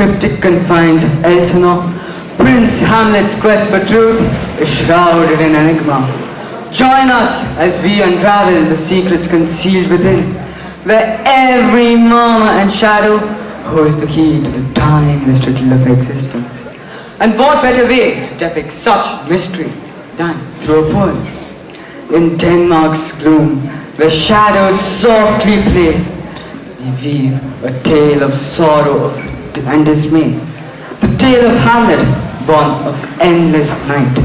cryptic confines of Elsinore, Prince Hamlet's quest for truth is shrouded in enigma. Join us as we unravel the secrets concealed within, where every murmur and shadow holds the key to the timeless riddle of existence. And what better way to depict such mystery than through a poem? In Denmark's gloom, where shadows softly play, we weave a tale of sorrow and dismay. The tale of Hamlet, born of endless night.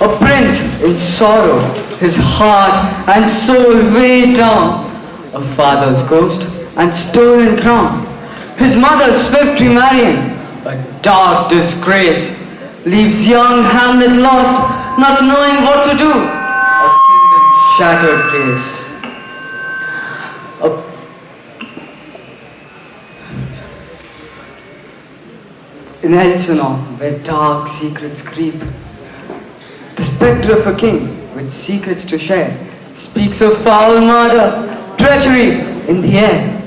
A prince in sorrow, his heart and soul weighed down. A father's ghost and stolen crown. His mother swift remarrying, a dark disgrace, leaves young Hamlet lost, not knowing what to do. A kingdom shattered grace. In Elsinore, where dark secrets creep, the spectre of a king with secrets to share speaks of foul murder, treachery in the air.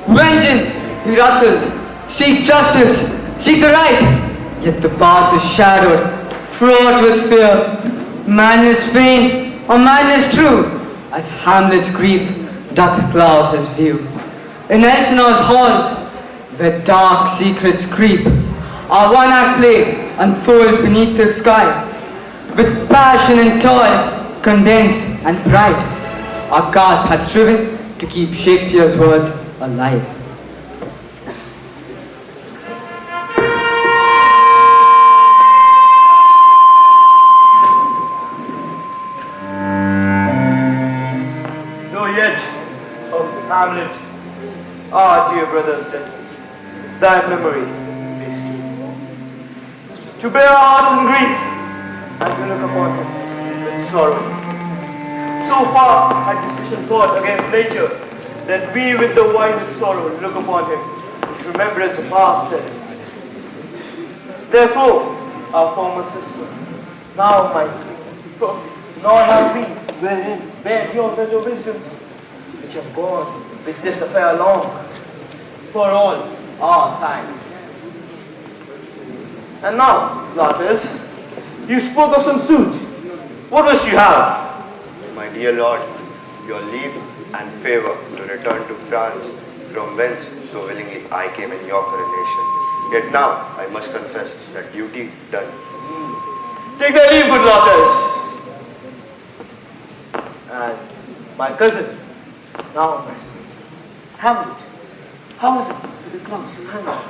Vengeance, he rustles, seek justice, seek the right, yet the path is shadowed, fraught with fear. Madness feigned or madness true, as Hamlet's grief doth cloud his view. In Elsinore's halls, where dark secrets creep, our one-act play unfolds beneath the sky, with passion and toil condensed and bright. Our cast hath striven to keep Shakespeare's words alive. Though yet of Hamlet, dear brother's death, thy memory may still to bear our hearts in grief and to look upon him with sorrow. So far had this vision fought against nature, that we with the wisest sorrow look upon him with remembrance of our sins. Therefore, our former sister, now my nor have we wherein bear your better wisdoms, which have gone with this affair long, for all our thanks. And now, Claudius, you spoke of some suit. What wish you have? My dear lord, your leave and favor to return to France, from whence so willingly I came in your coronation. Yet now I must confess that duty done. Take thy leave, good Claudius. And my cousin, now my son, Hamlet, how is it with the clocks in hand?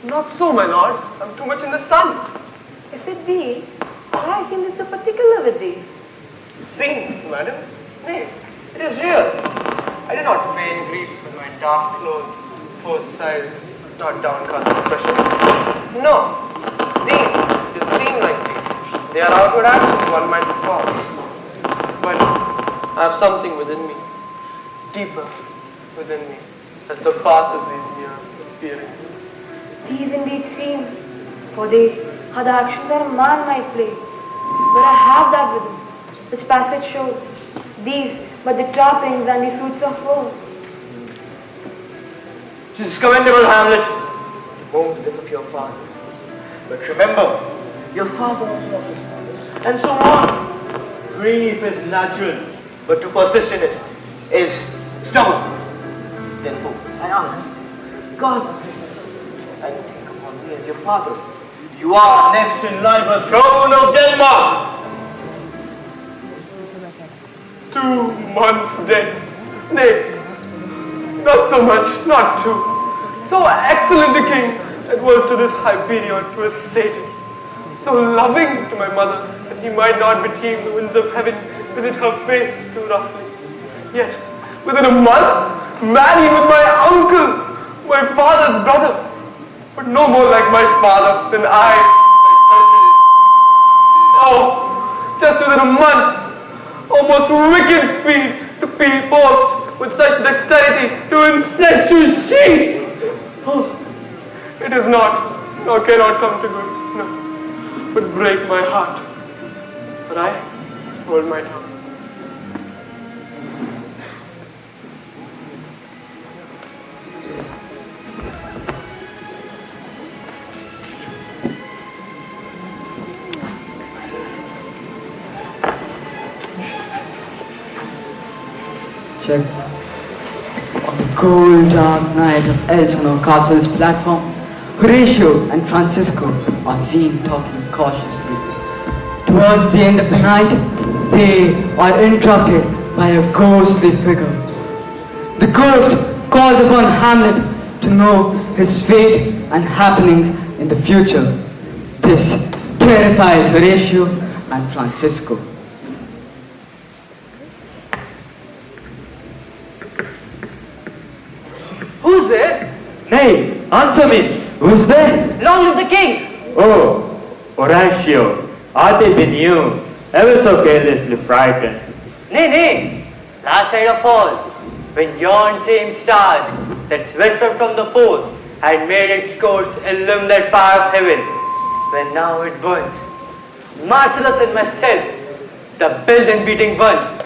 Not so, my lord. I'm too much in the sun. If it be, why seems it so particular with thee? Seems, madam. Nay, it is real. I do not feign grief with my dark clothes, forced sighs, not downcast expressions. No, these do seem like thee. They are outward actions one might perform. But I have something within me, deeper within me, that surpasses these mere appearances. These indeed seem, for they are the actions that a man might play. But I have that within, which passage shows. These but the trappings and the suits of woe. 'Tis commendable, Hamlet, to mourn the death of your father. But remember, your father was not his father, and so on. Grief is natural, but to persist in it is stubborn. Therefore, I ask, cast this grief aside and think upon me as your father. You are next in line for the throne of Denmark. 2 months dead. Nay, not so much, not 2. So excellent a king it was to this Hyperion, to his Satan. So loving to my mother that he might not betame the winds of heaven visit her face too roughly. Yet, within a month, marry with my uncle, my father's brother, but no more like my father than I. Oh, just within a month, almost wicked speed to be forced with such dexterity to incestuous sheets. Oh, it is not, nor cannot come to good, no, but break my heart. But I hold my tongue. said. On the cold, dark night of Elsinore Castle's platform, Horatio and Francisco are seen talking cautiously. Towards the end of the night, they are interrupted by a ghostly figure. The ghost calls upon Hamlet to know his fate and happenings in the future. This terrifies Horatio and Francisco. Who's there? Nay, answer me. Who's there? Long live the king! Oh, Horatio, are they been you? Ever so carelessly frightened. Nay, nay. Last night of all, when yon same star that's westward from the pole had made its course illumine that fire of heaven, when now it burns, merciless in myself, the built and beating one.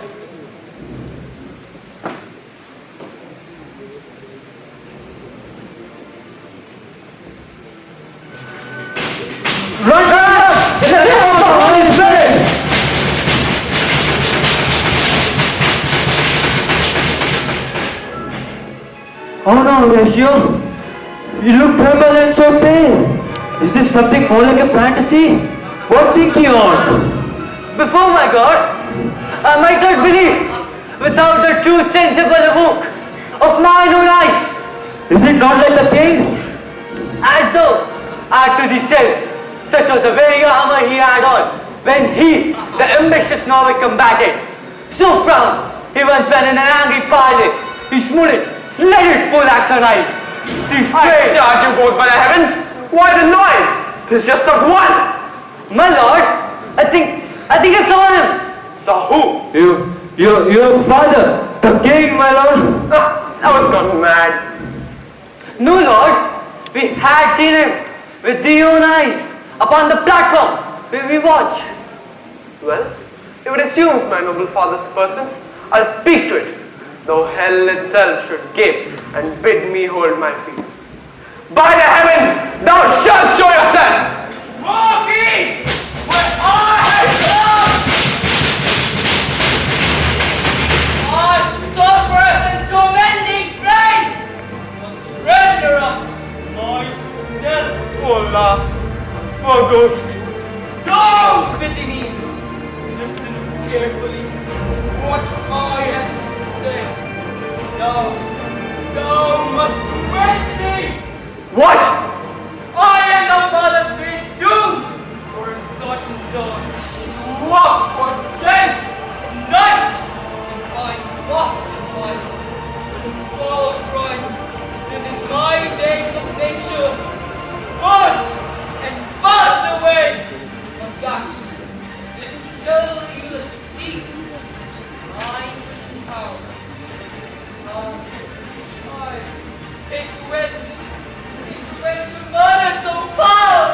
Run! In the name of the Holy Spirit! Oh no, Horatio. You look tremble and so pale. Is this something more like a fantasy? What think you on? Before my God, I might not believe without the true sensible evoke of mine own eyes, Is it not like the king? as though add to the self. Such was the very armor he had on when he, the ambitious Norway, combated. So proud, he once when in an angry parley, he smote it, slayed poleaxe on ice. I charge you both by the heavens! Why the noise? 'Tis just of one! My lord, I think I saw him. Saw who? Your father, the king, my lord. I was not mad. No, lord, we had seen him with the own eyes upon the platform where we watch. Well, if it assumes my noble father's person, I'll speak to it, though hell itself should gape and bid me hold my peace. By the heavens, thou shalt show yourself! Walking where I have come! Our sufferers and tormenting friends must surrender up myself. Oh, alas, poor ghost. Don't pity me. Listen carefully to what I have to say. Thou must quench me. What? I and the mothers be doomed for such dawn. Walk for days and nights and find lost in life. Fall crying, and in my days of nature, fought and fought away. Of that, let me tell you the secret of my power. I take revenge. Murder so foul!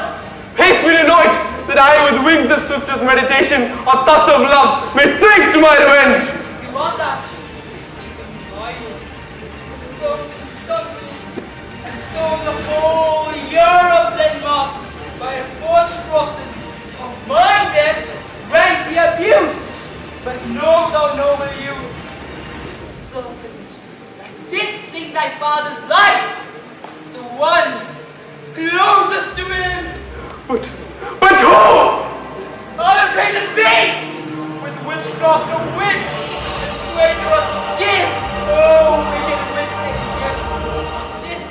Haste me to know it, that I with wings as swift as meditation or thoughts of love may sink to my revenge. You want that? Even I will. So suddenly, and so the whole year of Denmark, by a forced process of my death, rank the abused. But know thou noble youth, serpent that did sing thy father's life, the one closest to him. But who? Unabated beast! With witchcraft a witch! And traitorous gift! Oh, wicked wicked gifts! This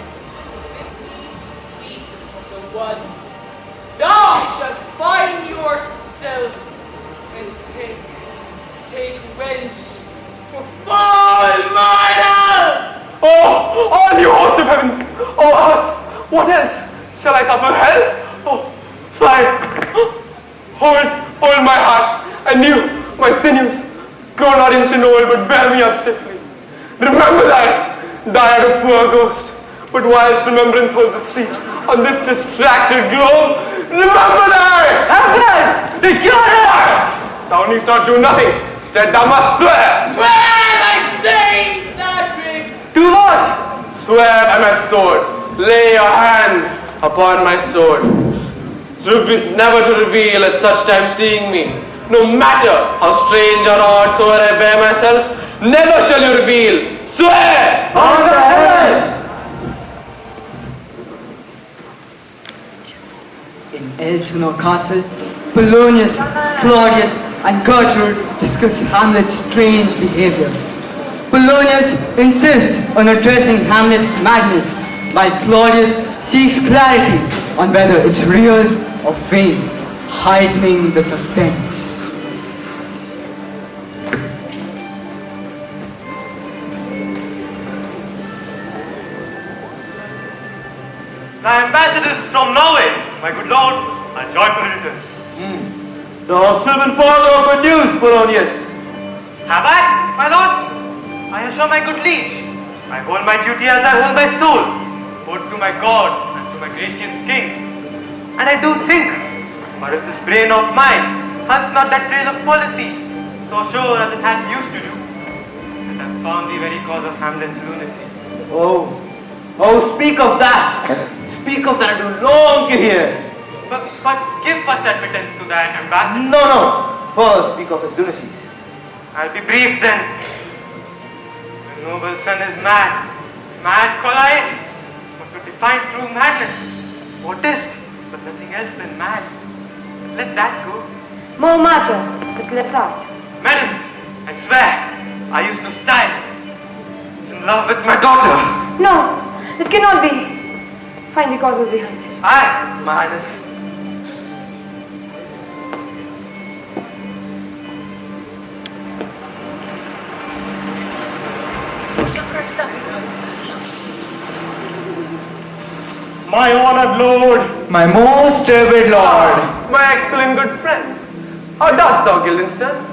make me speak of the one. Thou shalt find yourself and take revenge for full murder! Oh, all you host of heavens! Oh, earth! What else? Shall I couple hell? Oh, fire! Hold my heart, and you, my sinews, grow not instant old, but bear me up safely. Remember thou art a poor ghost, but whilst remembrance holds a seat on this distracted globe, remember thou! Secure her! Thou needst not do nothing, instead thou must swear! Swear by Saint Patrick! Do what? Swear by my sword, lay your hands upon my sword. Never to reveal at such time seeing me, no matter how strange or odd soever I bear myself, never shall you reveal. Swear! On the heavens! In Elsinore Castle, Polonius, Claudius, and Gertrude discuss Hamlet's strange behavior. Polonius insists on addressing Hamlet's madness, while Claudius seeks clarity on whether it's real or feigned, heightening the suspense. The ambassadors from Norway, my good lord, are joyfully returned. Thou hast still been father of good news, Polonius. Have I, my lord? I assure my good liege, I hold my duty as I hold my soul, both to my God and to my gracious king. And I do think, but if this brain of mine hunts not that trail of policy, so sure as it had used to do, it has found the very cause of Hamlet's lunacy. Oh, speak of that. Speak of that, I do long to hear. But give first admittance to that ambassador. No. First, speak of his lunacies. I'll be brief then. The noble son is mad. Mad call I it. But to define true madness, what is it but nothing else than mad? Let that go. More matter, but less art. Madam, I swear, I use no style. He's in love with my daughter. No, it cannot be. Find the causes behind. Aye, my highness. My honored lord, My most revered lord, my excellent good friends. How dost thou, Guildenstern?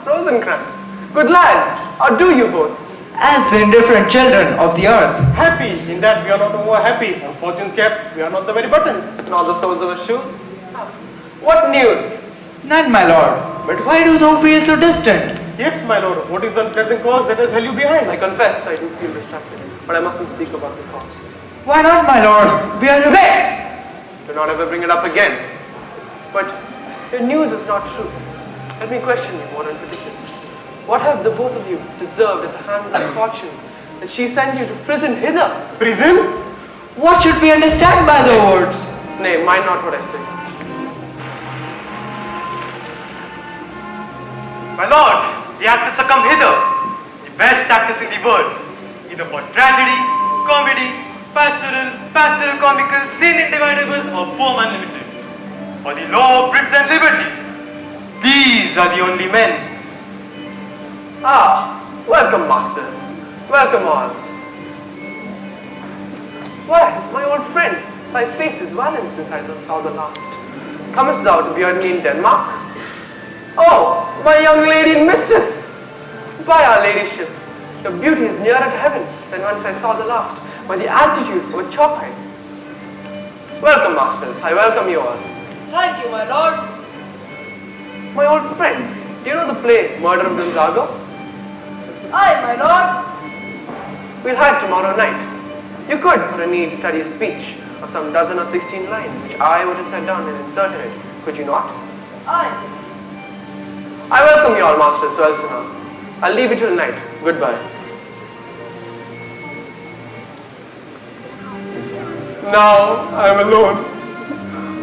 Rosencrantz. Good lads, how do you both? as the indifferent children of the earth, Happy in that we are not over happy. Our fortunes kept, we are not the very button, nor the soles of our shoes. What news? none, my lord. But why do thou feel so distant? Yes, my lord, what is the unpleasant cause that has held you behind? I confess, I do feel distracted, but I mustn't speak about the cause. Why not, my lord? We are Do not ever bring it up again. But your news is not true. Let me question you more in particular. What have the both of you deserved at the hands of fortune that she sent you to prison hither? Prison? What should we understand by the words? Nay, mind not what I say. My lord, the actors succumb hither. The best actors in the world, either for tragedy, comedy, pastoral comical, scene indivisible, or poem unlimited. For the law of writ and liberty, these are the only men. Welcome, masters. Welcome all. Why, my old friend, thy face is valiant since I saw the last. Comest thou to beard me in Denmark? Oh, my young lady and mistress! By our ladyship, your beauty is nearer to heaven than once I saw the last, by the altitude of a chalk height. Welcome, masters. I welcome you all. Thank you, my lord. My old friend, do you know the play Murder of Gonzago? Aye, my lord. We'll have tomorrow night. You could, for a need, study a speech of some dozen or 16 lines, which I would have set down and inserted it. Could you not? Aye. I welcome you all, masters, to Elsinore. I'll leave you till night. Goodbye. Now I am alone.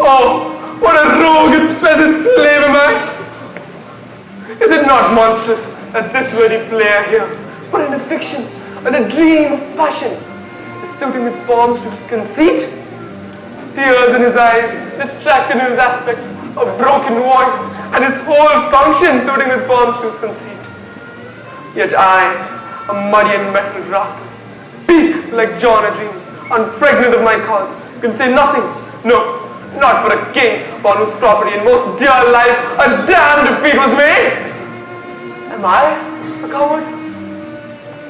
Oh, what a rogue and peasant slave am I! Is it not monstrous that this very player here, put in a fiction and a dream of passion, is suiting with forms to his conceit? Tears in his eyes, distraction in his aspect, a broken voice, and his whole function suiting with forms to his conceit. Yet I, a muddy and metal rascal, peak like John a dreams, unpregnant of my cause, can say nothing, no, not for a king upon whose property and most dear life a damned defeat was made. Am I a coward?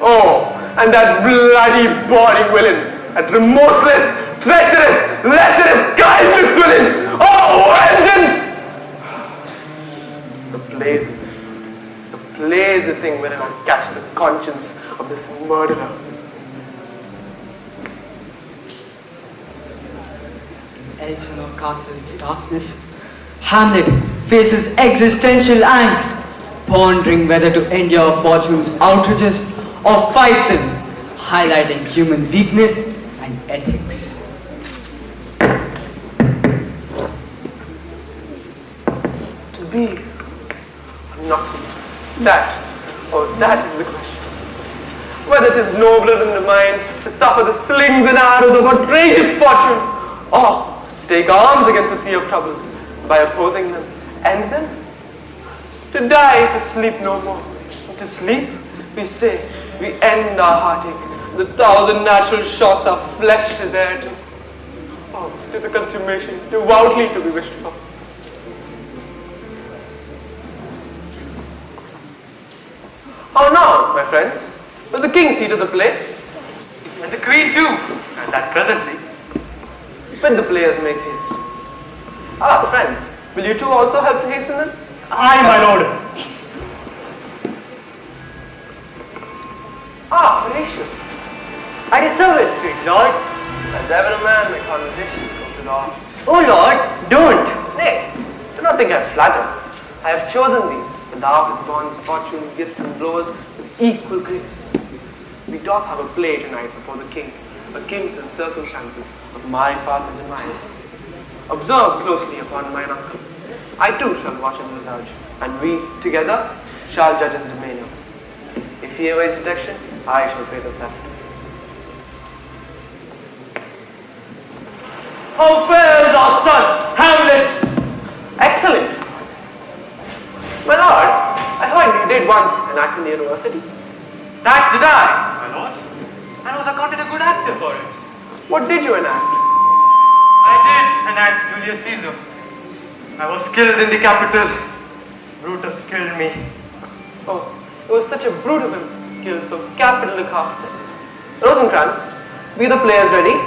Oh, and that bloody bawdy villain, that remorseless, treacherous, lecherous, kindless villain! Oh, vengeance! The play is the thing wherein I catch the conscience of this murderer. Elsinore Castle's darkness, Hamlet faces existential angst. pondering whether to endure fortune's outrages or fight them, highlighting human weakness and ethics. To be or not to be, that is the question. Whether it is nobler than the mind to suffer the slings and arrows of outrageous fortune, or to take arms against a sea of troubles by opposing them, end them. To die, to sleep no more. To sleep, we say, we end our heartache. The thousand natural shocks our flesh is heir to. Oh, it is a consummation devoutly to be wished for. How now, my friends? Was the king seated the play? And the queen too, and that presently. Bid the players make haste. Ah, friends, will you two also help to hasten them? Aye, my lord. Ah, Horatio. At his service, sweet lord. As ever a man, my conversation comes to law. Oh lord, don't. Nay, do not think I flatter. I have chosen thee, and thou hast borne fortune, gift, and blows with equal grace. We doth have a play tonight before the king, akin to the circumstances of my father's demise. Observe closely upon mine uncle. I too shall watch his visage, and we together shall judge his demeanor. If he awaits detection, I shall pay the theft. How fares our son, Hamlet? Excellent! My lord, I heard you did once enact in the university. That did I, my lord, and was accounted a good actor for it. What did you enact? I did enact Julius Caesar. I was skilled in the capital. Brutus killed me. Oh, it was such a brute of him, killed so capital a cast. Rosencrantz, be the players ready?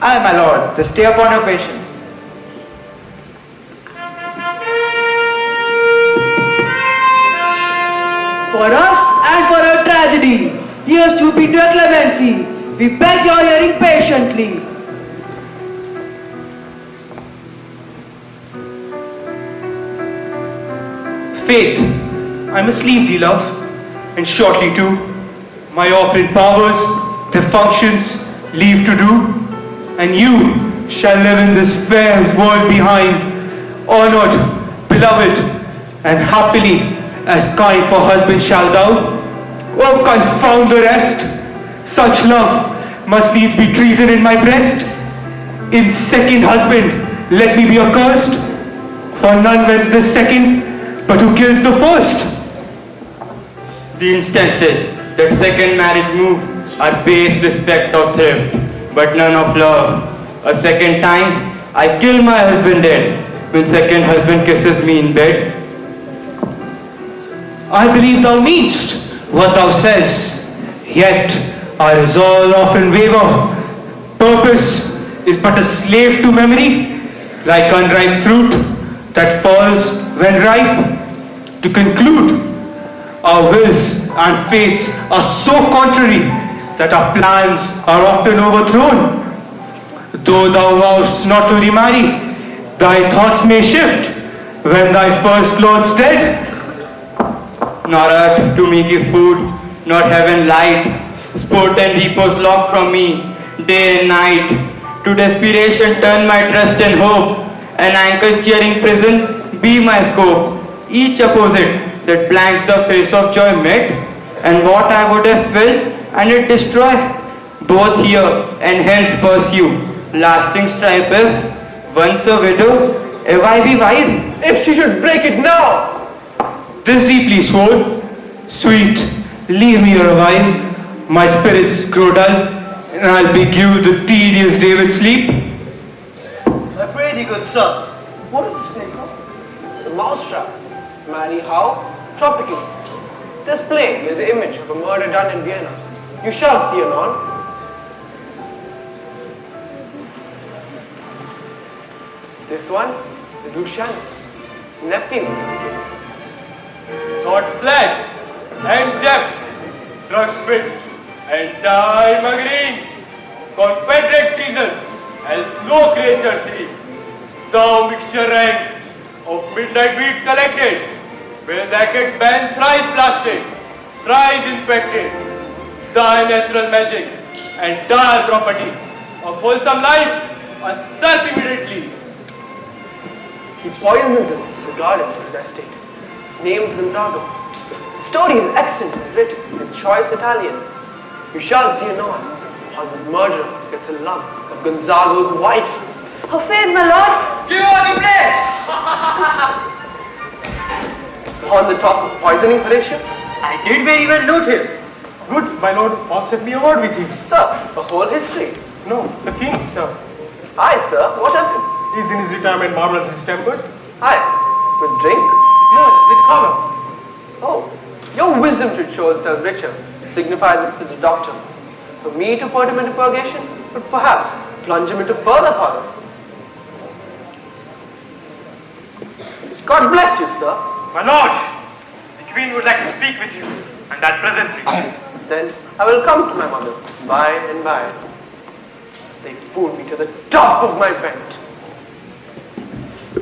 Aye, my lord, to stay upon your patience. For us and for our tragedy, here's to be to your clemency. We beg your hearing patiently. Faith, I must leave thee, love, and shortly too. My operant powers, their functions, leave to do, and you shall live in this fair world behind, honored, beloved, and happily, as kind for husband shall thou. Oh, confound the rest! Such love must needs be treason in my breast. In second husband, let me be accursed, for none weds the second, but who kills the first? The instances that second marriage move are base respect or thrift, but none of love. A second time, I kill my husband dead, when second husband kisses me in bed. I believe thou mean'st what thou says, yet our resolve often waver. Purpose is but a slave to memory, like unripe fruit that falls when ripe. To conclude, our wills and fates are so contrary that our plans are often overthrown. Though thou vowest not to remarry, thy thoughts may shift when thy first lord's dead. Nor earth to me give food, nor heaven light. Sport and repose locked from me, day and night. To desperation turn my trust and hope. An anchor's cheering prison be my scope. Each opposite that blanks the face of joy met, and what I would have filled, and it destroy. Both here and hence pursue lasting strife if once a widow, if I be wife. If she should break it now! This deeply swore, sweet, leave me here a while. My spirits grow dull, and I'll beguile the tedious day with sleep. I pray thee, good sir, what is this play called? The mousetrap. Marry how? Tropically. This play is the image of a murder done in Vienna. You shall see anon. This one is Lucianus, nephew of the king. Thoughts fled, and jept, drugs fit, and time agreeing. Confederate season, as no creature see. Thou mixture rank of midnight beats collected, Will that gets banned thrice blasted, thrice infected. Thy natural magic and dire property of wholesome life are served immediately. He poisons the garden of his estate. His name is Gonzago. The story is excellent and written in choice Italian. You shall see anon how the murderer gets a lump of Gonzago's wife. Her face, my lord. You only play! On the top of poisoning Horatio? I did very well note him. Good, my lord, accept me a word with him. Sir, a whole history. No, the king, sir. Aye, sir, what of him? He's in his retirement marvelously tempered. Aye, with drink? No, with color. Oh, your wisdom should show itself richer. Signify this to the doctor. For me to put him into purgation, but perhaps plunge him into further horror. God bless you, sir. My lord, the queen would like to speak with you, and that presently. Then I will come to my mother by and by. They fooled me to the top of my bent.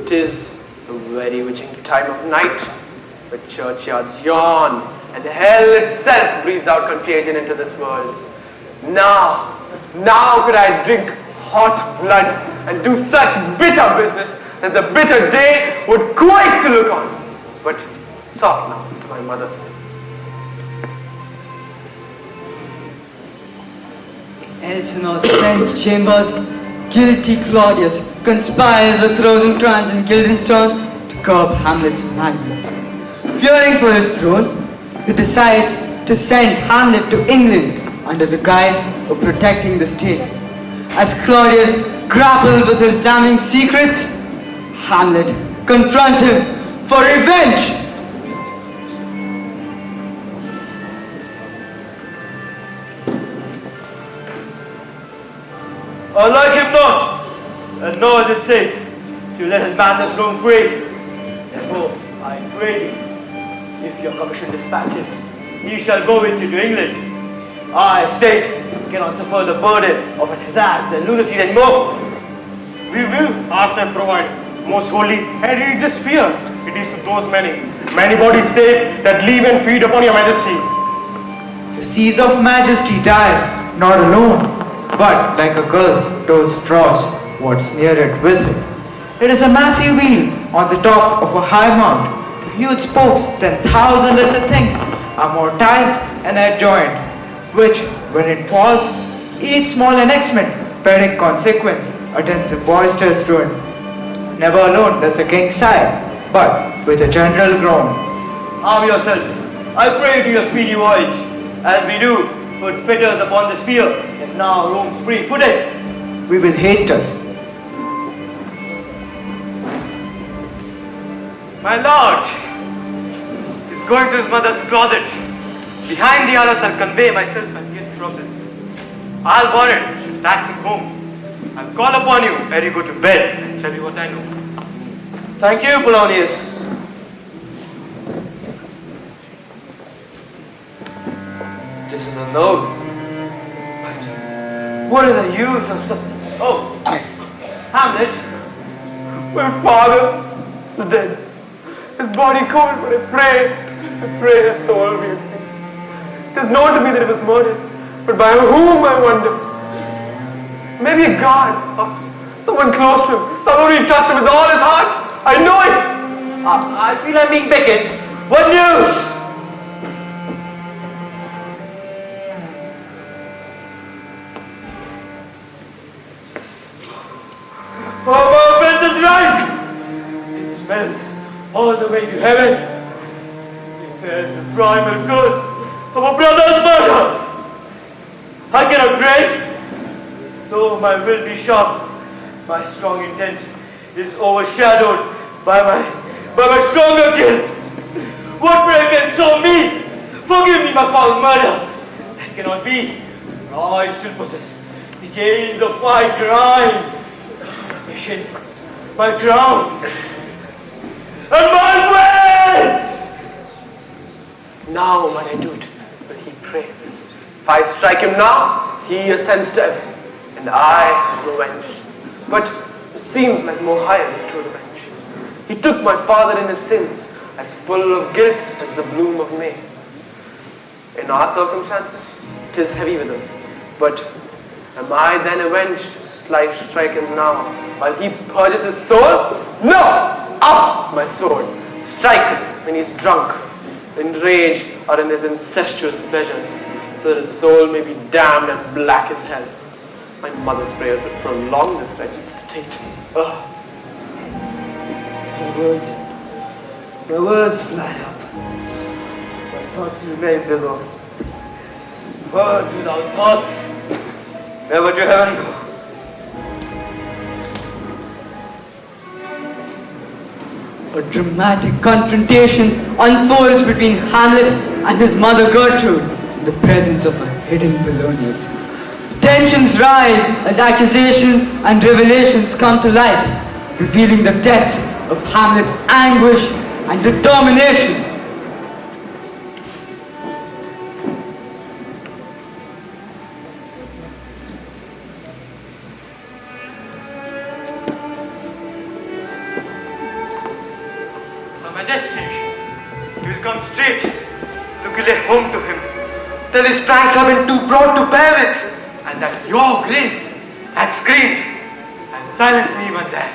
'Tis a very witching time of night. The churchyards yawn, and hell itself breathes out contagion into this world. Now could I drink hot blood and do such bitter business that the bitter day would quake to look on. But soft now to my mother. Elsinore's tense chambers, guilty Claudius conspires with Rosencrantz and Guildenstern to curb Hamlet's madness. Fearing for his throne, he decides to send Hamlet to England under the guise of protecting the state. As Claudius grapples with his damning secrets, Hamlet confronts him for revenge. I like him not, and nor is it safe to let his madness roam free. Therefore, I pray thee, if your commission dispatches, ye shall go with you to England. I, state, cannot suffer the burden of his hazards and lunacy anymore. We will ourselves provide most holy and religious fear. It is to those many bodies saved that live and feed upon your majesty. The seas of majesty dies, not alone, but like a gulf doth draws what's near it with it. It is a massive wheel on the top of a high mount. The huge spokes, 10,000 lesser things, are mortised and adjoined, which, when it falls, each small annexment, bearing consequence, attends a boisterous ruin. Never alone does the king sigh, but with a general groan. Arm yourself, I pray to your speedy voyage, as we do put fetters upon this fear that now roams free-footed. We will haste us. My lord is going to his mother's closet. Behind the others, I'll convey myself and get process. I'll warrant if that's him home. I'll call upon you ere you go to bed and tell you what I know. Thank you, Polonius. This is unknown. But what is the use of such... Oh, Hamlet. My father is dead. His body cold, but I pray his soul be at peace. It is known to me that he was murdered, but by whom I wonder? Maybe a guard, or someone close to him, someone who trusts him with all his heart. I know it. I feel I'm being beckoned. What news? Oh, my offense is right! It smells all the way to heaven. It bears the primal curse of a brother's murder. I cannot pray, though my will be sharp. My strong intent is overshadowed by my stronger guilt. What prayer can solve me? Forgive me my foul murder. That cannot be. I still possess the gains of my crime. My crown, and my way! Now when I do it, will he pray? If I strike him now, he ascends to heaven, and I am revenged. But it seems like more higher than true revenge. He took my father in his sins, as full of guilt as the bloom of May. In our circumstances, 'tis heavy with him, but am I then avenged to strike him now, while he purges his soul? No! Up, my sword! Strike when he's drunk, enraged, or in his incestuous pleasures, so that his soul may be damned and black as hell. My mother's prayers would prolong this wretched state. Ugh. My words fly up. My thoughts remain below. Words without thoughts never to heaven go. A dramatic confrontation unfolds between Hamlet and his mother Gertrude in the presence of a hidden Polonius. Tensions rise as accusations and revelations come to light, revealing the depth of Hamlet's anguish and determination. Her Majesty, he will come straight. Look, you lay home to him. Till his pranks have been too broad to bear with, and that your grace had screamed and silenced me even then.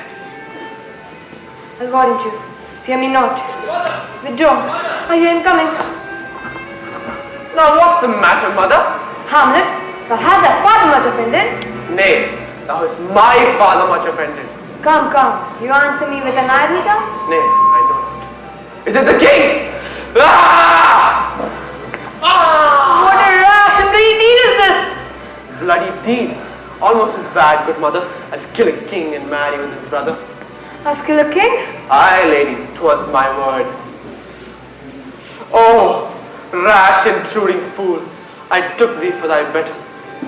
I'll warrant you. Fear me not. Withdraw. I hear him coming. Now what's the matter, mother? Hamlet, thou hast thy father much offended? Nay, thou is my father much offended. Come, come. You answer me with an idle tongue? Nay, I know not. Is it the king? Ah! What a rash and bloody deed is this? Bloody deed. Almost as bad, good mother, as kill a king and marry with his brother. As kill a king? Aye, lady, 'twas my word. Oh, rash intruding fool, I took thee for thy better.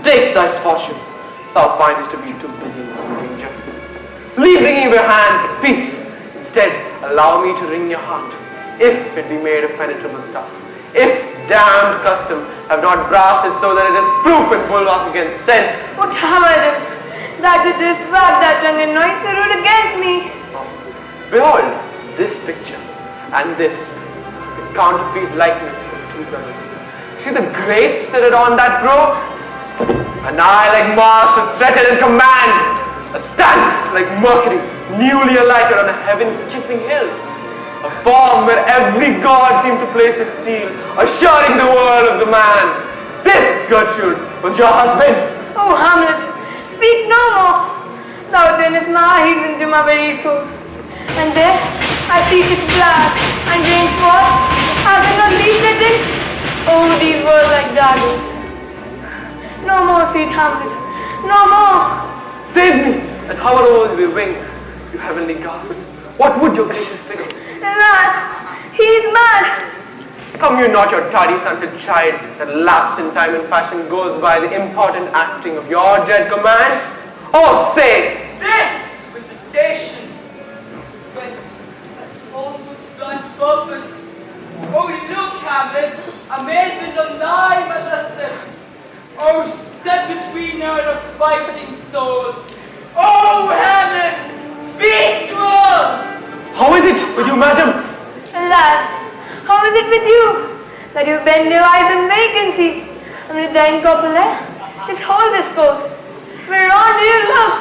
Take thy fortune. Thou findest to be too busy in some danger. Leave wringing your hands at peace. Instead, allow me to wring your heart, if it be made of penetrable stuff. If damned custom have not brassed it so that it is proof and bulwark against sense. What have I done? That thou didst wag that tongue and noise so rude against me. Behold, this picture and this, the counterfeit likeness of two brothers. See the grace fitted on that brow? An eye like Mars should threaten and command. A stance like Mercury, newly alighted on a heaven-kissing hill. A form where every god seemed to place his seal, assuring the world of the man. This, Gertrude, was your husband. Oh, Hamlet, speak no more. Thou turnest my eyes into my very soul. And there I see it black and rain falls. Has it not these written? Oh, these words like daggers. No more, sweet Hamlet. No more. Save me and hover over the wings, you heavenly gods. What would your gracious figure? Alas, he is mad. Come you not, your tardy stunted child, that lapse in time and fashion goes by the important acting of your dread command? Oh, say! This visitation went as almost blunt purpose. Oh, look, Hamlet, amazing on thy mother's sense. Oh, step between her and a fighting soul. Oh, Hamlet, speak to her! How is it with you, madam? Alas, how is it with you? That you bend your eyes in vacancy, and with thine copula, this whole discourse. Whereon do you look?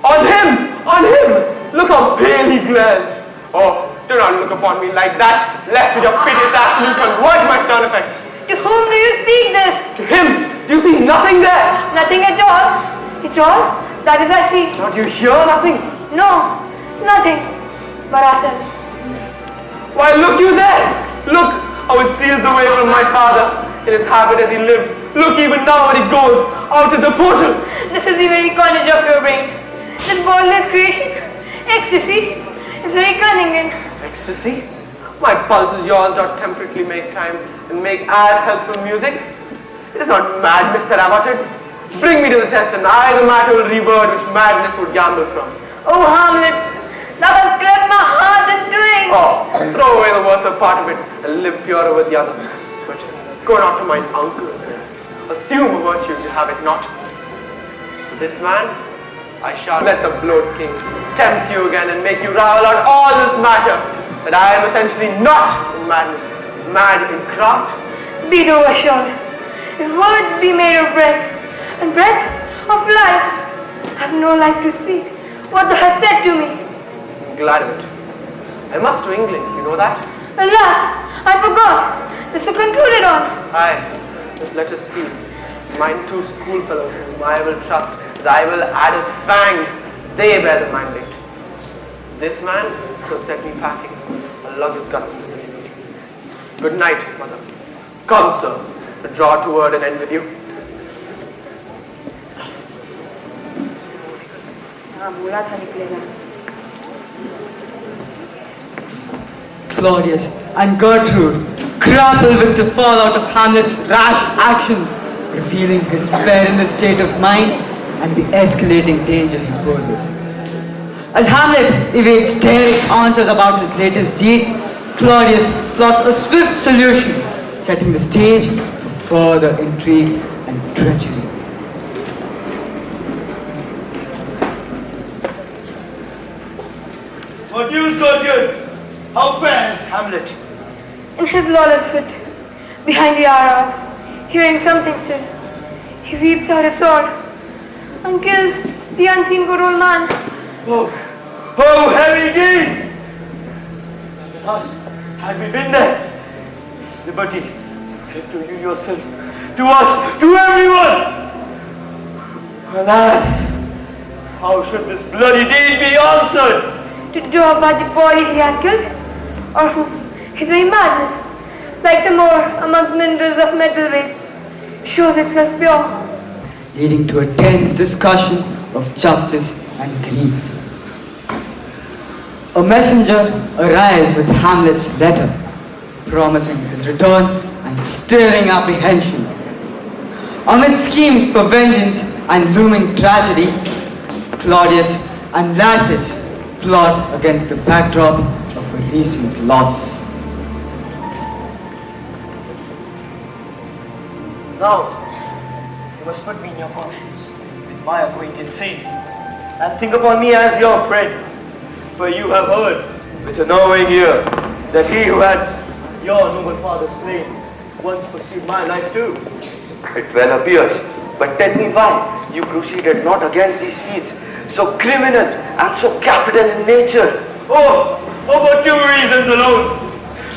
On him! On him! Look how pale he glares. Oh, do not look upon me like that, lest with your piteous action you convert my stern effects. To whom do you speak this? To him! Do you see nothing there? Nothing at all. It's all? That is I see. Don't you hear nothing? No, nothing. But ourselves. Why, look you there! Look how it steals away from my father in his habit as he lived. Look even now when it goes out of the portal. This is the very college of your brain. This boundless creation, ecstasy, is very cunning and... Ecstasy? My pulses yours doth temperately make time and make as helpful music. It is not madness that I have uttered. Bring me to the test and I the matter will revert which madness would gamble from. Oh, Hamlet, thou hast cleft my heart in doing. Oh, throw away the worser part of it and live purer with the other. But go not to mine uncle. Assume a virtue you have it not. To this man, I shall let the bloated king tempt you again and make you ravel out all this matter. that I am essentially not in madness, mad in craft? Be thou assured, if words be made of breath, and breath of life, I have no life to speak. What thou hast said to me. I'm glad of it. I must to England, you know that? Allah, I forgot. This was concluded on. Aye, just let us see. Mine two schoolfellows whom I will trust, as I will add his fang, they bear the mandate. This man will set me packing. I'll lug his guts into the neighbor's room. Good night, mother. Come, sir, to draw toward an end with you. हाँ बोला था निकलेगा. Claudius and Gertrude grapple with the fallout of Hamlet's rash actions, revealing his perilous state of mind and the escalating danger he poses. As Hamlet evades daring answers about his latest deed, Claudius plots a swift solution, setting the stage for further intrigue and treachery. What news, Gertrude? How fares Hamlet? In his lawless fit, behind the arras, hearing something still, he weeps out a sword and kills the unseen good old man. Oh, heavy deed! Us, had we been there, liberty, to you yourself, to us, to everyone! Alas, how should this bloody deed be answered? To draw by the boy he had killed, or his very madness, like some more amongst minerals of metal race, shows itself pure. Leading to a tense discussion of justice and grief. A messenger arrives with Hamlet's letter, promising his return and stirring apprehension. Amid schemes for vengeance and looming tragedy, Claudius and Latus plot against the backdrop of a recent loss. Now, you must put me in your conscience, my acquaintance, and think upon me as your friend. For you have heard, with a knowing ear, that he who had your noble father slain once pursued my life too. It well appears, but tell me why you proceeded not against these feats, so criminal and so capital in nature. Oh, for two reasons alone,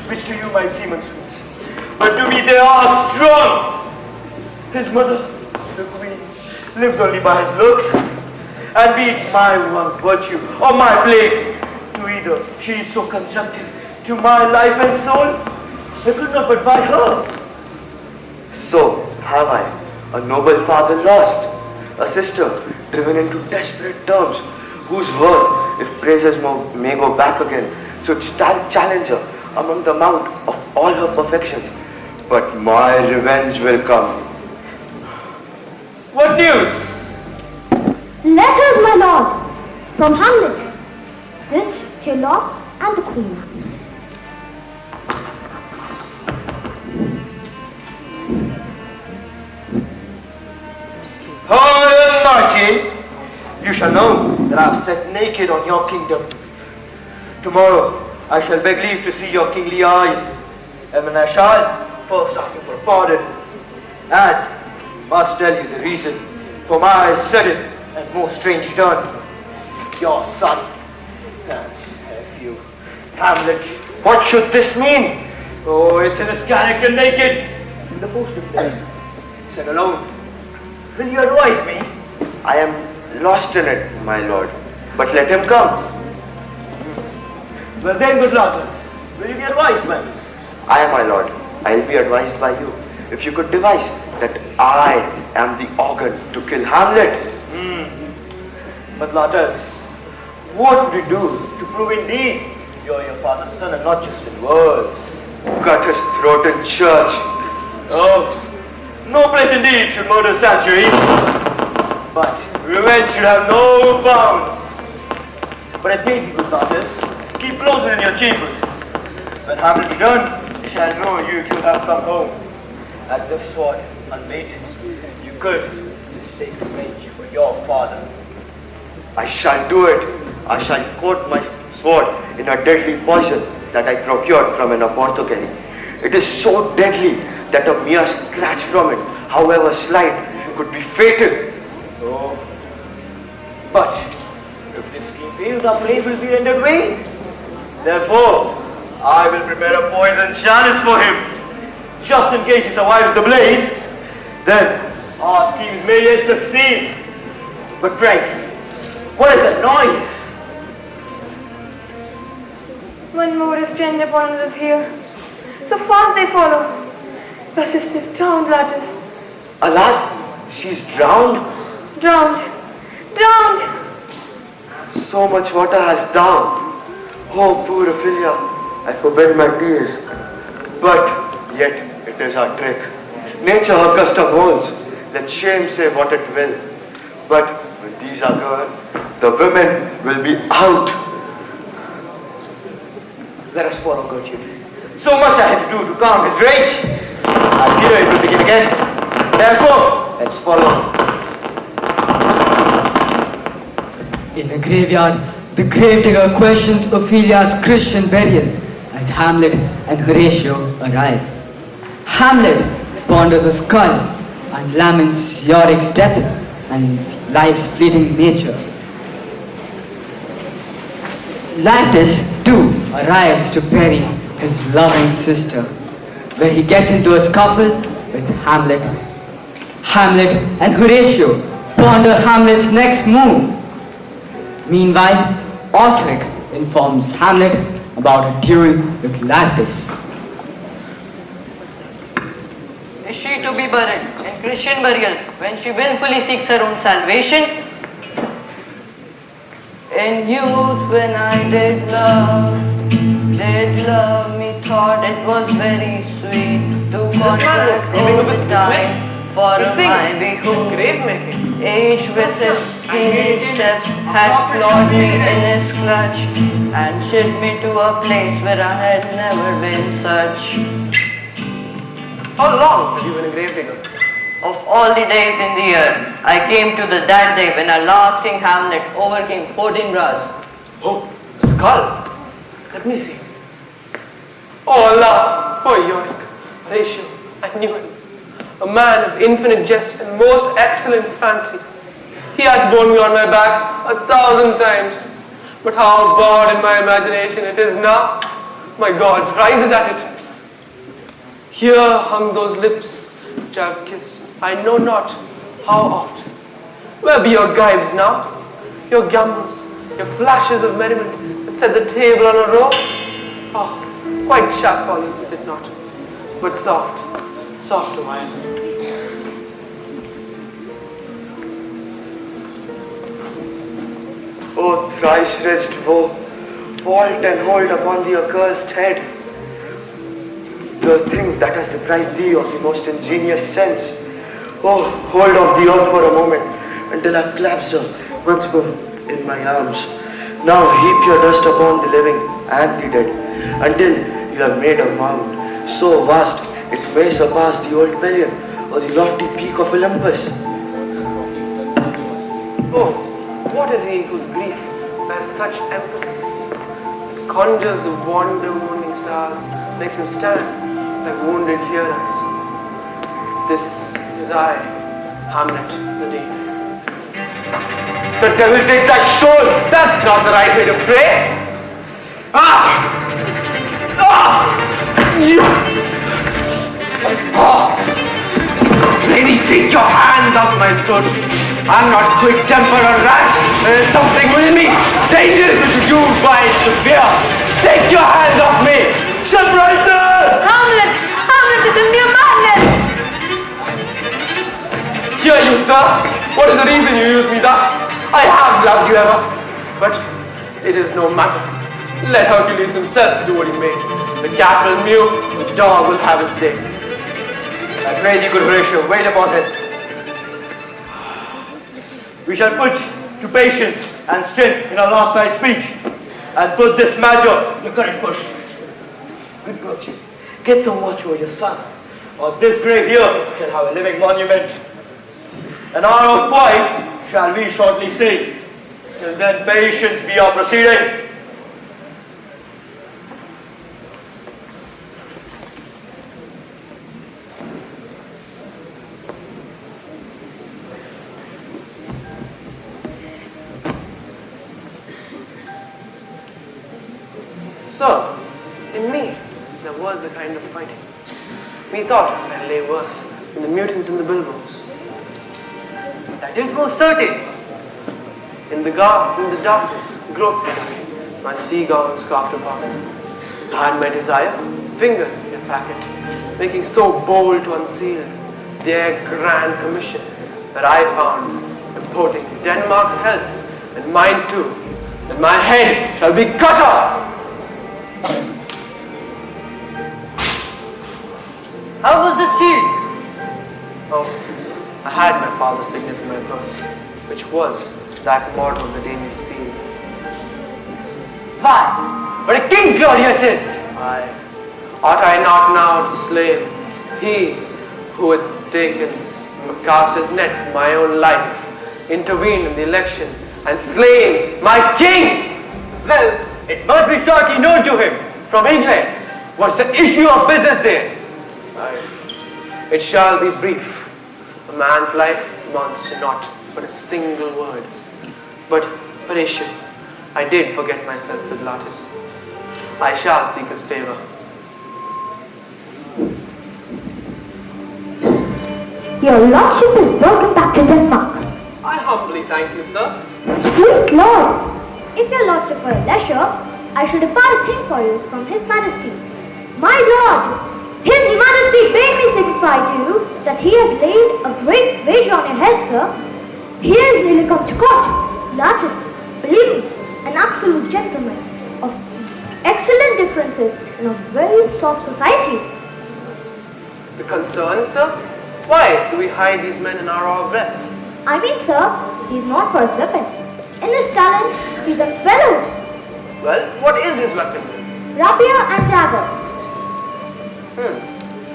which to you might seem unsweet, but to me they are strong. His mother, the queen, lives only by his looks, and be it my one virtue or my plague, to either she is so conjuncted to my life and soul, I could not but buy her. So have I, a noble father lost, a sister driven into desperate terms, whose worth, if praises may go back again, should stand challenger among the mount of all her perfections. But my revenge will come. What news? Letters, my lord, from Hamlet. This, your lord, and the queen. Hi, Martand. You shall know that I have set naked on your kingdom. Tomorrow I shall beg leave to see your kingly eyes, and when I shall, first ask you for a pardon, and must tell you the reason for my sudden and most strange turn. Your son and nephew, Hamlet. What should this mean? Oh, it's in his character naked in the postman there. Said alone. Will you advise me? I am lost in it, my lord, but let him come. Well then, good Claudius, will you be advised by me? I am my lord. I will be advised by you. If you could devise that I am the organ to kill Hamlet. But Claudius, what would you do to prove indeed you are your father's son and not just in words? Cut his throat in church. Oh, no place indeed should murder sanctuaries. But revenge should have no bounds. But I beg you, good Claudius, keep close within your chambers. When Hamlet return, you shall know you too have come home. At this sword, unmated, you could mistake revenge for your father. I shall do it. I shall coat my sword in a deadly poison that I procured from an apothecary. It is so deadly that a mere scratch from it, however slight, could be fatal. Oh. But if this scheme fails, our blade will be rendered vain. Therefore, I will prepare a poison chalice for him, just in case he survives the blade. Then our schemes may yet succeed. But pray, what is that noise? One more is turned upon us here. So fast they follow. Your sister's drowned, Claudius. Alas, she's drowned. Drowned. Drowned. So much water has down. Oh, poor Ophelia, I forbid my tears. But yet it is our trick. Nature her custom holds. Let shame say what it will. But when these are gone, the women will be out. Let us follow Gertrude. So much I had to do to calm his rage. I fear it will begin again. Therefore, let's follow. In the graveyard, the gravedigger questions Ophelia's Christian burial as Hamlet and Horatio arrive. Hamlet ponders a skull and laments Yorick's death and life's fleeting nature. Lantis, too, arrives to bury his loving sister, where he gets into a scuffle with Hamlet. Hamlet and Horatio ponder Hamlet's next move. Meanwhile, Osric informs Hamlet about a duel with Lantis. Is she to be buried in Christian burial when she willfully seeks her own salvation? In youth when I did love, methought it was very sweet to contract over time for my behood. Age with his teenage steps had clawed me in his clutch and shipped me to a place where I had never been such. How long have you been a gravedigger? Of all the days in the year, I came to that day when our last King Hamlet overcame 14 bras. Oh, a skull. Let me see. Oh, alas, poor Yorick. Horatio, I knew him. A man of infinite jest and most excellent fancy. He hath borne me on my back 1,000 times. But how bowed in my imagination it is now. My God rises at it. Here hung those lips which I have kissed, I know not how oft. Where be your gibes now? Your gambols, your flashes of merriment that set the table on a row? Oh, quite chapfallen, is it not? But soft, soft to mine. O thrice-wretched woe, fault and hold upon the accursed head. The thing that has deprived thee of the most ingenious sense. Oh, hold off the earth for a moment until I've clasped her once more in my arms. Now heap your dust upon the living and the dead until you have made a mound so vast it may surpass the old Pelion or the lofty peak of Olympus. Oh, what is he whose grief bears such emphasis? It conjures the wonder-wounding stars, makes him stand like wounded hearers. This is I, Hamlet the Dane. The devil take thy soul! That's not the right way to pray! Lady, take your hands off my throat. I'm not quick-tempered or rash. There is something within me, dangerous which you use by its fear. Take your hands off me! Separator! Hamlet! Hamlet is in near madness! Hear you, sir. What is the reason you use me thus? I have loved you ever. But it is no matter. Let Hercules himself do what he may. The cat will mew, the dog will have his day. I pray thee, good Horatio, wait upon him. We shall put to patience and strength in our last night's speech, and put this matter in the correct push. Good Gertrude, get some watch over your son, or this grave here shall have a living monument. An hour of quiet shall we shortly see. Till then, patience be our proceeding. So, in me, there was a kind of fighting. Methought I lay worse than the mutants in the billboards. That is most certain. In the darkness, groped did I, my seagull scarfed upon. I had my desire, fingered their packet, making so bold to unseal their grand commission that I found importing Denmark's health and mine too, that my head shall be cut off. How was the seal? Oh, I had my father's signet in my purse, which was that model of the Danish seal. Why? But a king Claudius is! Aye. Ought I not now to slay him? He who had taken cast his net for my own life, intervened in the election, and slain my king! Well, it must be shortly known to him from England. What's the issue of business there? Aye. It shall be brief. A man's life amounts to naught but a single word. But, Horatio, I did forget myself with Lattice. I shall seek his favor. Your lordship is welcome back to Denmark. I humbly thank you, sir. Sweet lord! If your lordship were leisure, I should impart a thing for you from his majesty. My lord! His majesty bade me signify to you that he has laid a great wager on your head, sir. He has nearly come to court. Lattice, believe me, an absolute gentleman of excellent differences in a very soft society. The concern, sir? Why do we hide these men in our breaths? I mean, sir, he's known for his weapon. In his talent, he's unfellowed. Well, what is his weapon? Rapier and dagger.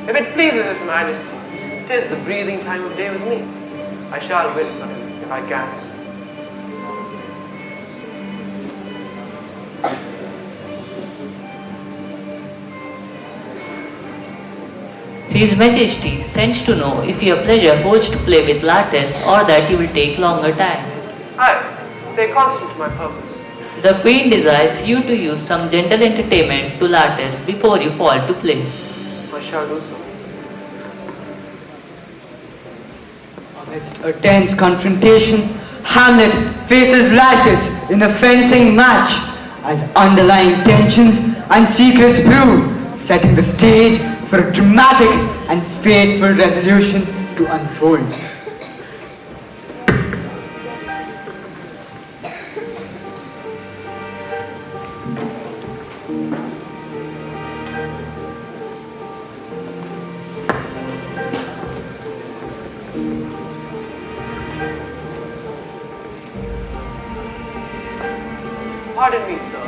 If it pleases His Majesty, 'tis the breathing time of day with me. I shall win for him if I can. His Majesty sends to know if your pleasure holds to play with Lattice or that you will take longer time. Aye, they are constant to my purpose. The Queen desires you to use some gentle entertainment to Lattice before you fall to play. I shall do so. Amidst a tense confrontation, Hamlet faces Lattice in a fencing match as underlying tensions and secrets brew, setting the stage for a dramatic and fateful resolution to unfold. Pardon me, sir.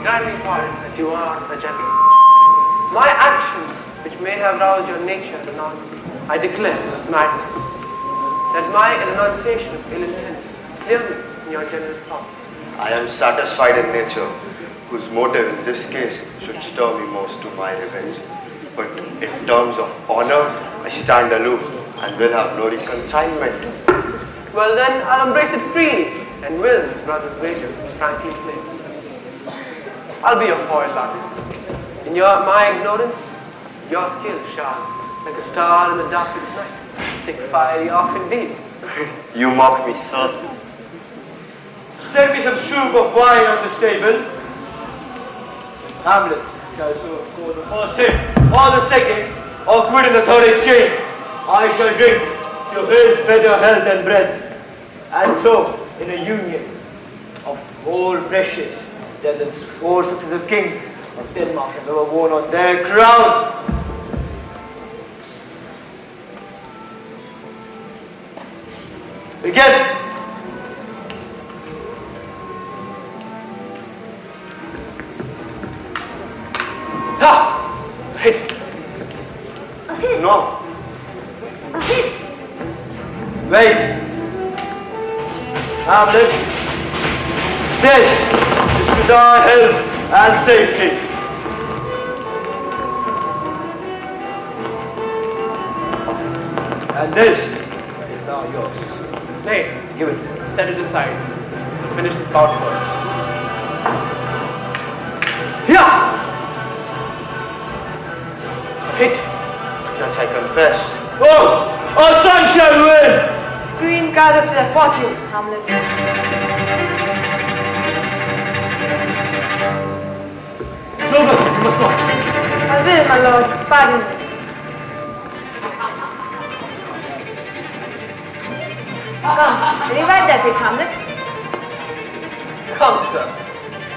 Grant me pardon, as you are a gentleman. My actions, which may have roused your nature to not, I declare was madness. That my enunciation of ill intents clear me in your generous thoughts. I am satisfied in nature, whose motive in this case should stir me most to my revenge. But in terms of honor, I stand aloof and will have no reconcilement. Well then, I'll embrace it freely and will his brother's wager frankly play. I'll be your foil, Lattice. In my ignorance, your skill shall, like a star in the darkest night, stick fiery off indeed. You mock me, sir. Send me some soup of wine on this table. Hamlet shall so score the first hit or the second, or quit in the third exchange. I shall drink to his better health and breath, and so in a union of more precious than the 4 successive kings of Denmark have ever worn on their crown. Begin! A hit. A hit. No. A hit. Wait. Hamlet, this is to thy health and safety. And this is now yours. Nay, give it. Set it aside. Finish this bout first. Yeah! Hit! Judge, I confess. Oh! Our son shall win! Queen gathers to their fortune, Hamlet. Noble, you must not. I will, my lord. Pardon me. Come, revive that face, Hamlet. Come, sir.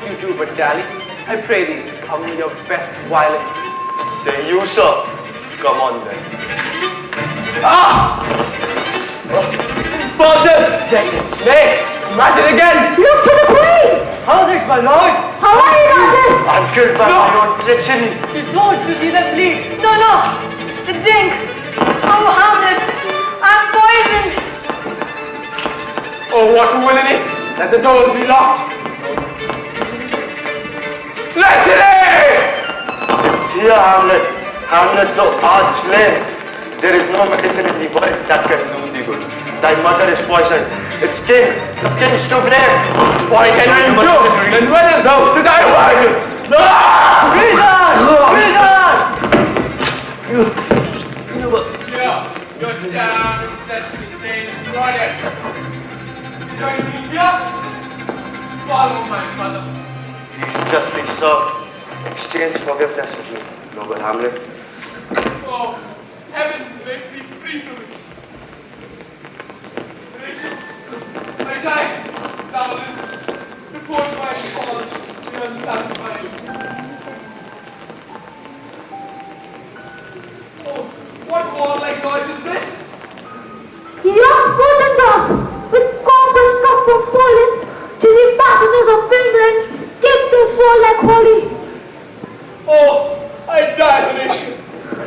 You two but dally. I pray thee, come with your best violence. Say you, sir. Come on then. Ah! Father! Nay, match it again! Look to the queen! How's it, my lord? How are you, Rogers? I'm killed by my own treachery. She wants to see them bleed. No, no! The drink! Oh, Hamlet! I'm poisoned! Oh, what villainy! Let the doors be locked! Treachery! It's here, Hamlet. Hamlet, thou art slain. There is no medicine in the world that can do thee good. Thy mother is poisoned. It's king. The king's to blame. Why can I do? Then well thou to thy work! Yeah, your damn ancestral stain is rotted. Join me here. Follow my mother. Justly, sir. Exchange forgiveness with me, noble Hamlet. Oh, heaven makes thee free from it. Rachel, I die. Thou livest. Report my cause, the unsatisfied. Oh, what warlike noise is this? Young Fortune with compass come from Poland to the passages of Finland, keep this war like holy. Oh, I die, Horatio.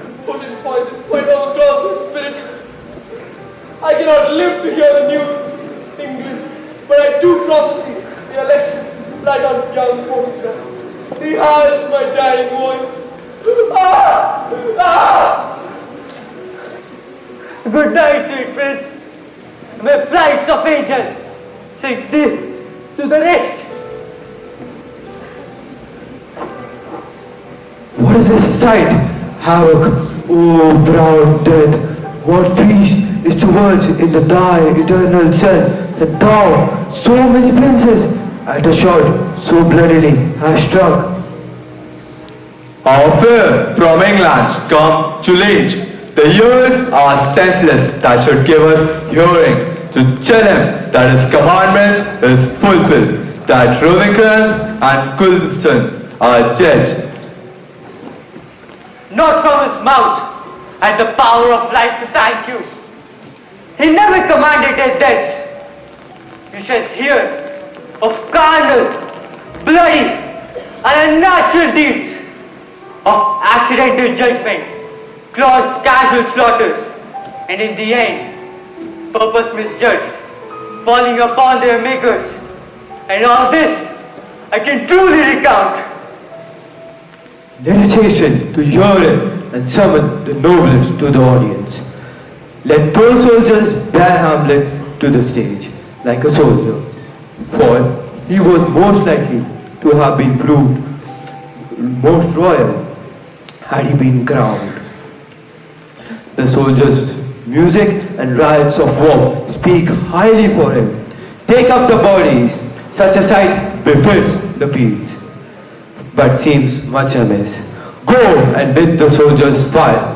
This potent poison quite overflows my spirit. I cannot live to hear the news of England, but I do prophesy the election light on young Fortune. He has my dying voice. Ah! Ah! Good night, sweet prince. May flights of angel sing thee to the rest. What is this sight? Havoc, oh proud death, what feast is towards in the thy eternal cell, that thou, so many princes, at a shot so bloodily hast struck. Our fear from England come too late. The ears are senseless that should give us hearing, to tell him that his commandment is fulfilled, that Rosencrantz and Guildenstern are dead. Not from his mouth had the power of life to thank you. He never commanded their deaths. You shall hear of carnal, bloody, and unnatural deeds, of accidental judgment, casual slaughters, and in the end, purpose misjudged, falling upon their makers. And all this I can truly recount. Dedication to hear him and summon the noblest to the audience. Let 4 soldiers bear Hamlet to the stage like a soldier, for he was most likely to have been proved most royal had he been crowned. The soldiers' music and riots of war speak highly for him. Take up the bodies, such a sight befits the fields, but seems much amiss. Go and bid the soldiers fire.